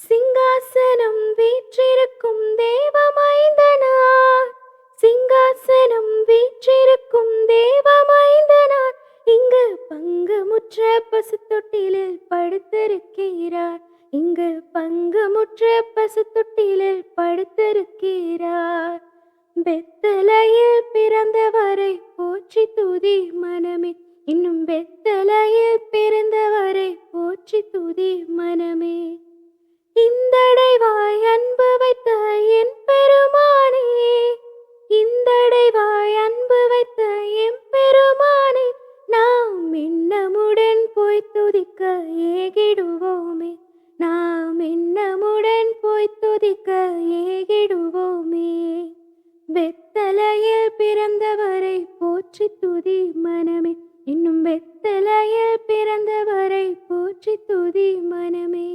சிங்காசனம் வீற்றிருக்கும் தேவமைந்தனார், சிங்காசனம் வீற்றிருக்கும் தேவமைந்தனார், இங்கு பங்குமுற்ற பசுத்தொட்டிலில் படுத்திருக்கிறார், இங்கு பங்குமுற்ற பசுத்தொட்டிலில் படுத்திருக்கிறார். பெத்தலையில் பிறந்தவரை போற்றி துதி மனமே, இன்னும் பெத்தலையில் பிறந்தவரை போற்றி துதி மனமே. இந்தடைவாய் அன்பு வைத்த என் பெருமானே, இந்தடைவாய் அன்பு வைத்த என் பெருமானே, நாம் எண்ணமுடன் போய் துதிக்க ஏகிடுவோமே, நாம் எண்ணமுடன் போய் துதிக்க ஏகிடுவோமே. பெத்தலையில் பிறந்தவரை போற்றி துதி மனமே, இன்னும் பெத்தலையில் பிறந்தவரை போற்றி துதி மனமே.